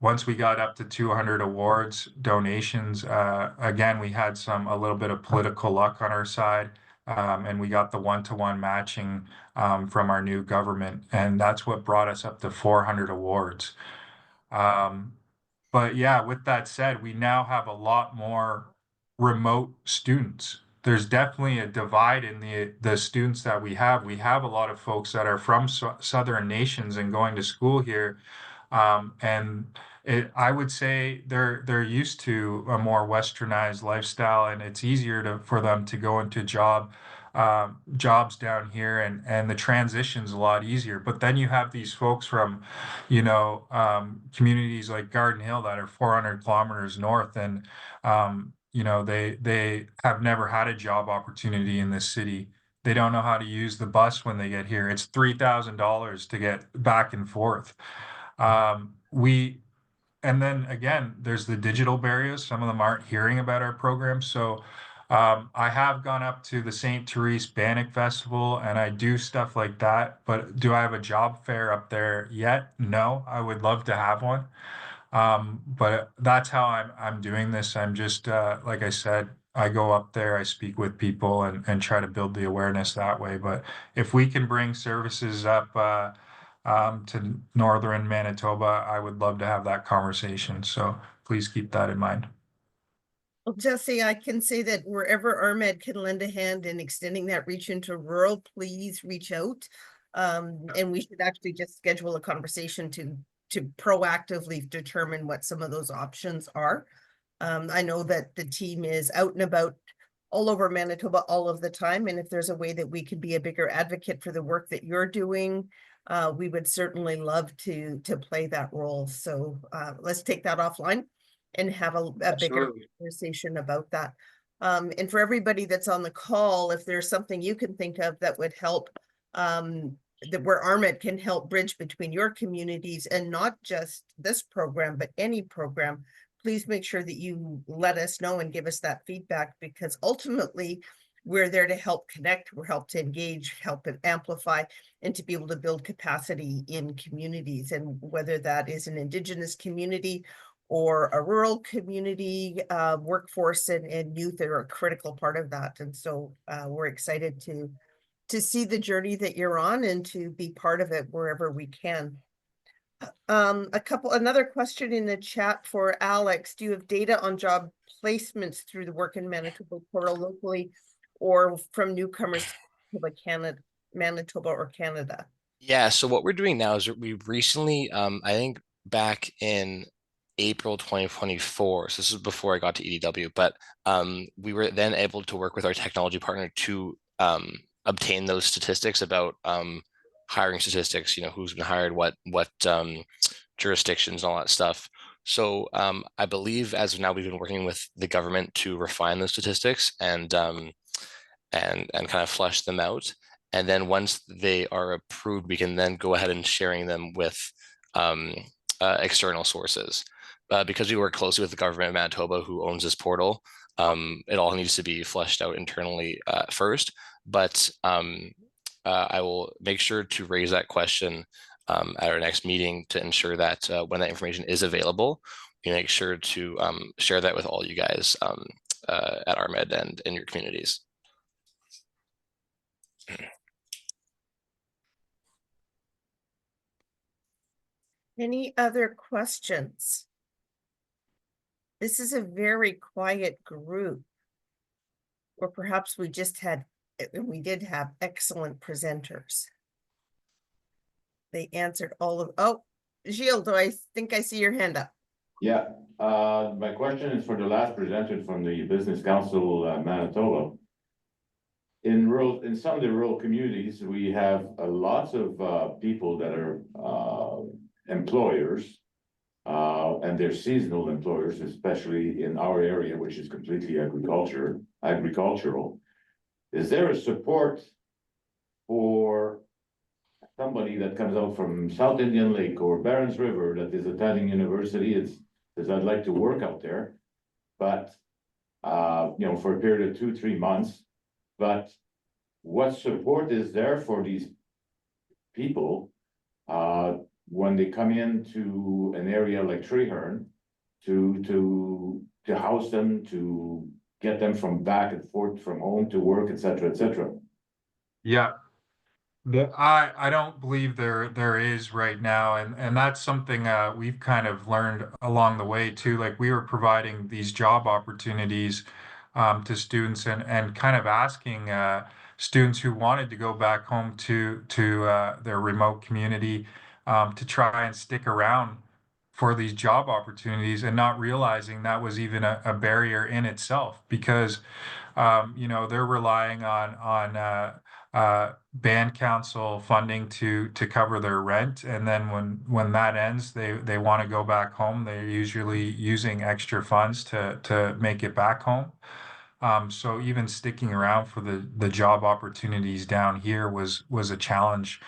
once we got up to 200 awards, donations, again, we had a little bit of political luck on our side. And we got the one-to-one matching from our new government, and that's what brought us up to 400 awards. Um, but yeah, with that said, we now have a lot more remote students. There's definitely a divide in the students that we have. We have a lot of folks that are from southern nations and going to school here, and I would say they're used to a more westernized lifestyle, and it's easier for them to go into jobs down here, and the transition's a lot easier. But then you have these folks from, communities like Garden Hill that are 400 kilometers north, and they have never had a job opportunity in this city. They don't know how to use the bus when they get here. It's $3,000 to get back and forth. We and then again, there's the digital barriers. Some of them aren't hearing about our program. So I have gone up to the St. Therese Bannock Festival, and I do stuff like that. But do I have a job fair up there yet? No, I would love to have one. But that's how I'm doing this. I'm just like I said, I go up there, I speak with people, and try to build the awareness that way. But if we can bring services up to northern Manitoba, I would love to have that conversation. So please keep that in mind. Well, Jesse, I can say that wherever RMED can lend a hand in extending that reach into rural, please reach out. And we should actually just schedule a conversation to proactively determine what some of those options are. I know that the team is out and about all over Manitoba all of the time, and if there's a way that we could be a bigger advocate for the work that you're doing, we would certainly love to play that role. So let's take that offline and have a bigger Absolutely. conversation about that. And for everybody that's on the call, if there's something you can think of that would help, that where RMED can help bridge between your communities, and not just this program, but any program, please make sure that you let us know and give us that feedback, because ultimately we're there to help connect, we're help to engage, help and amplify, and to be able to build capacity in communities. And whether that is an Indigenous community or a rural community, workforce and youth are a critical part of that. And so we're excited to see the journey that you're on and to be part of it wherever we can. Another question in the chat for Alex. Do you have data on job placements through the Work in Manitoba portal locally or from newcomers to Manitoba or Canada? Yeah, so what we're doing now is we recently, I think back in April 2024. So this is before I got to EDW, but we were then able to work with our technology partner to obtain those statistics about hiring statistics, who's been hired, what jurisdictions, and all that stuff. So I believe as of now, we've been working with the government to refine those statistics and kind of flesh them out. And then once they are approved, we can then go ahead and sharing them with external sources. Because we work closely with the government of Manitoba, who owns this portal, it all needs to be fleshed out internally first. But I will make sure to raise that question at our next meeting to ensure that when that information is available, we make sure to share that with all you guys at RMED and in your communities. Any other questions? This is a very quiet group. Or perhaps we did have excellent presenters. They answered all of, oh, Gilles, I think I see your hand up. Yeah, my question is for the last presenter from the Business Council Manitoba. In some of the rural communities, we have lots of people that are employers, and they're seasonal employers, especially in our area, which is completely agricultural. Is there a support for somebody that comes out from South Indian Lake or Barons River that is attending university? Says I'd like to work out there, but for a period of 2-3 months. But what support is there for these people when they come into an area like Treeherne to house them, to get them from back and forth from home to work, etc., etc.? Yeah. I don't believe there is right now, and that's something we've kind of learned along the way too. Like, we were providing these job opportunities to students and kind of asking students who wanted to go back home to their remote community to try and stick around for these job opportunities, and not realizing that was even a barrier in itself, because they're relying on band council funding to cover their rent, and then when that ends, they want to go back home. They're usually using extra funds to make it back home. So even sticking around for the job opportunities down here was a challenge.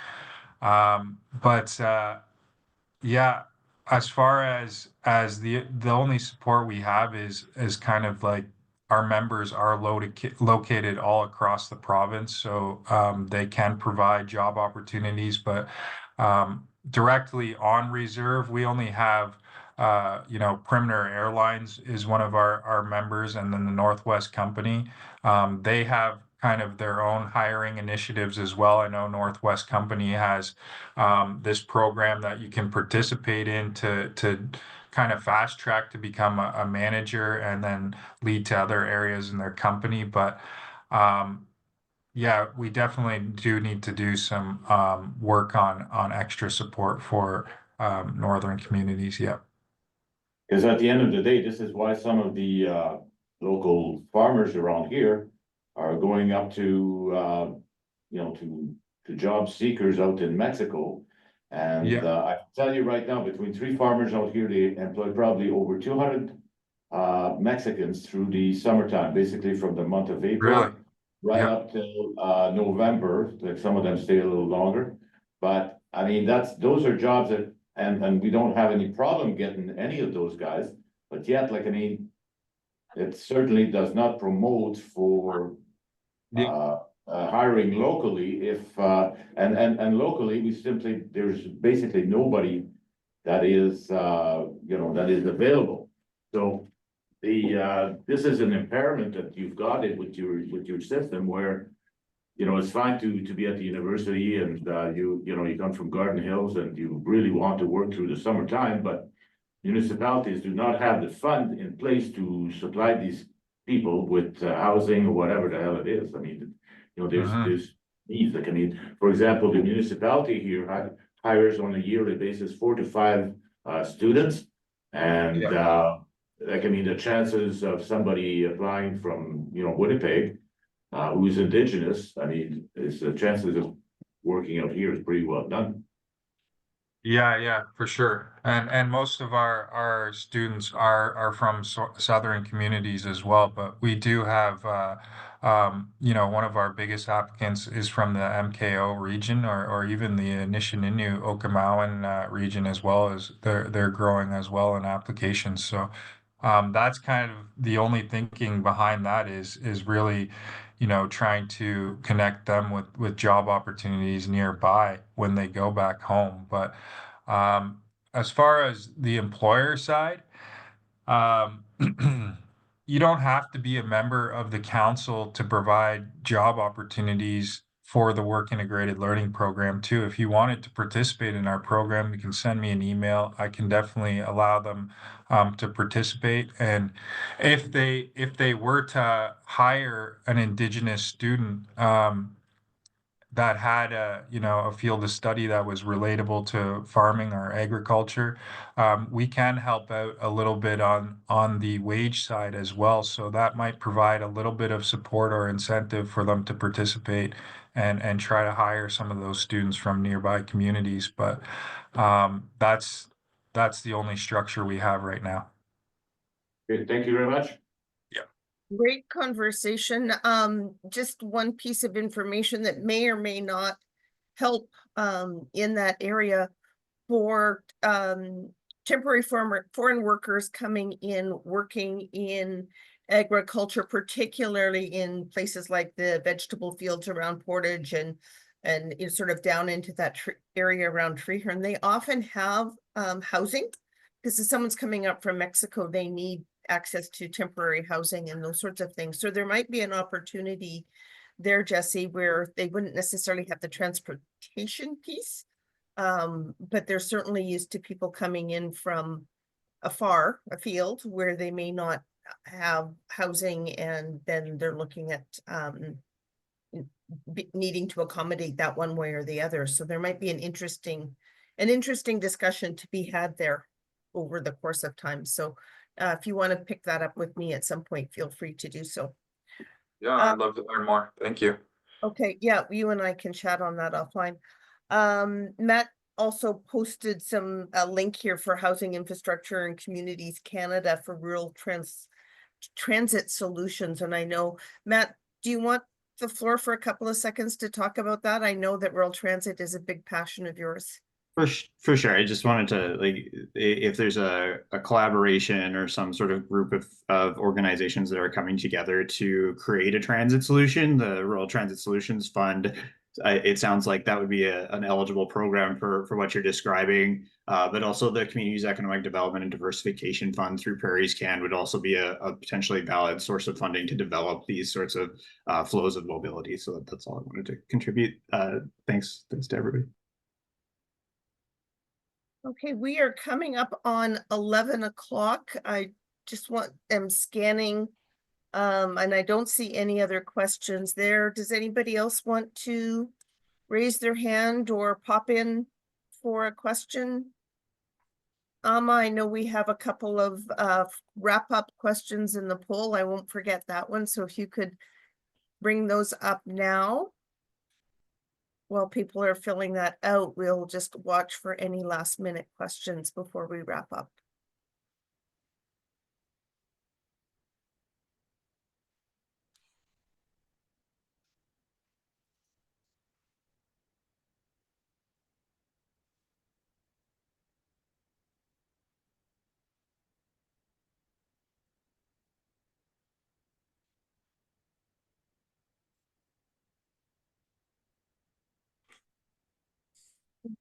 But yeah, as far as the only support we have is kind of like, our members are located all across the province, so they can provide job opportunities, but directly on reserve, we only have Perimeter Airlines is one of our members, and then the Northwest Company. They have kind of their own hiring initiatives as well. I know Northwest Company has this program that you can participate in to kind of fast track to become a manager and then lead to other areas in their company. But yeah, we definitely do need to do some work on extra support for northern communities. Yeah. Because at the end of the day, this is why some of the local farmers around here are going up to job seekers out in Mexico. And I can tell you right now, between 3 farmers out here, they employ probably over 200 Mexicans through the summertime, basically from the month of April up till November. Like, some of them stay a little longer. But I mean, those are jobs that, and we don't have any problem getting any of those guys. But yet, like, I mean, it certainly does not promote for hiring locally. If and locally, there's basically nobody that is that is available. So this is an impairment that you've got it with your system, where it's fine to be at the university, and you come from Garden Hills and you really want to work through the summertime, but municipalities do not have the fund in place to supply these people with housing or whatever the hell it is. I mean, there's needs. Like, I mean, for example, the municipality here hires on a yearly basis 4 to 5 students, And, Yeah. like, I mean, the chances of somebody applying from, Winnipeg, who's Indigenous, I mean, the chances of working out here is pretty well done. Yeah, for sure. And most of our students are from southern communities as well, but we do have one of our biggest applicants is from the MKO region or even the Anishinaabe Okinawan region as well, as they're growing as well in applications. So that's kind of the only thinking behind that is really trying to connect them with job opportunities nearby when they go back home. But as far as the employer side, um, you don't have to be a member of the council to provide job opportunities for the work integrated learning program too. If you wanted to participate in our program, you can send me an email. I can definitely allow them to participate. And if they were to hire an Indigenous student, that had a field of study that was relatable to farming or agriculture, we can help out a little bit on the wage side as well. So that might provide a little bit of support or incentive for them to participate and try to hire some of those students from nearby communities. But that's the only structure we have right now. Okay, thank you very much. Great conversation. Just one piece of information that may or may not help in that area for temporary foreign workers coming in, working in agriculture, particularly in places like the vegetable fields around Portage and it's sort of down into that area around Treehorn. They often have housing, because if someone's coming up from Mexico, they need access to temporary housing and those sorts of things. So there might be an opportunity there, Jesse, where they wouldn't necessarily have the transportation piece, but they're certainly used to people coming in from afield, where they may not have housing, and then they're looking at needing to accommodate that one way or the other. So there might be an interesting discussion to be had there over the course of time. So if you want to pick that up with me at some point, feel free to do so. Yeah, I'd love to learn more. Thank you. Okay, yeah, you and I can chat on that offline. Matt also posted a link here for Housing Infrastructure and Communities Canada for rural transit solutions. And I know, Matt, do you want the floor for a couple of seconds to talk about that? I know that rural transit is a big passion of yours. For sure. I just wanted to, if there's a collaboration or some sort of group of organizations that are coming together to create a transit solution, the Rural Transit Solutions Fund, it sounds like that would be an eligible program for what you're describing. But also the Communities Economic Development and Diversification Fund through Prairies Can would also be a potentially valid source of funding to develop these sorts of flows of mobility. So that's all I wanted to contribute. Thanks to everybody. Okay, we are coming up on 11 o'clock. I just am scanning, and I don't see any other questions there. Does anybody else want to raise their hand or pop in for a question? I know we have a couple of wrap-up questions in the poll. I won't forget that one. So if you could bring those up now. While people are filling that out, we'll just watch for any last minute questions before we wrap up.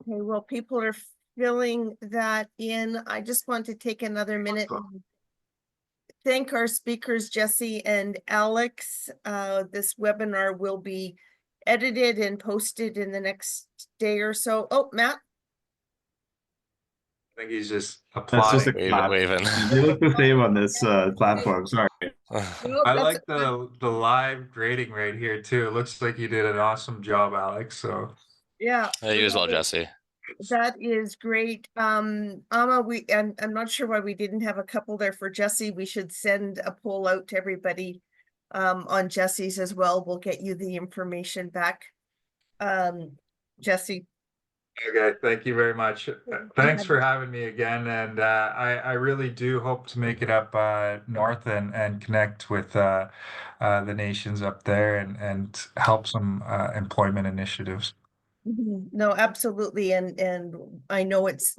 Okay, well, people are filling that in. I just want to take another minute and thank our speakers, Jesse and Alex. This webinar will be edited and posted in the next day or so. Oh, Matt. I think he's just That's just applauding. a clap. Waving. You look the same on this platform. Sorry. I like the live grading right here too. It looks like you did an awesome job, Alex. So yeah, You as well, Jesse. That is great. Amma, I'm not sure why we didn't have a couple there for Jesse. We should send a poll out to everybody on Jesse's as well. We'll get you the information back. Jesse. Okay, thank you very much. Thanks for having me again, and I really do hope to make it up north and connect with the nations up there and help some employment initiatives. No, absolutely. And I know it's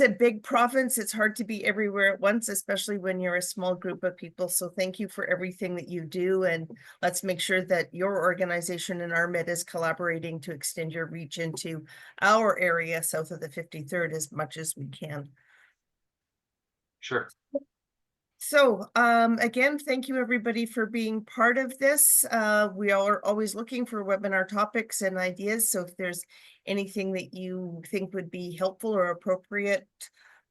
a big province. It's hard to be everywhere at once, especially when you're a small group of people. So thank you for everything that you do. And let's make sure that your organization and RMED is collaborating to extend your reach into our area south of the 53rd as much as we can. Sure. So again, thank you everybody for being part of this. We are always looking for webinar topics and ideas. So if there's anything that you think would be helpful or appropriate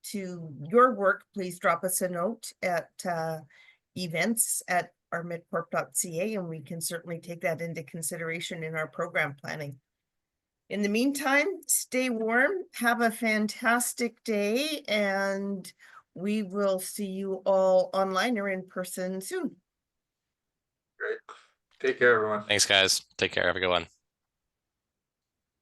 to your work, please drop us a note at events@rmedcorp.ca, and we can certainly take that into consideration in our program planning. In the meantime, stay warm, have a fantastic day, and we will see you all online or in person soon. Great. Take care, everyone. Thanks, guys. Take care. Have a good one.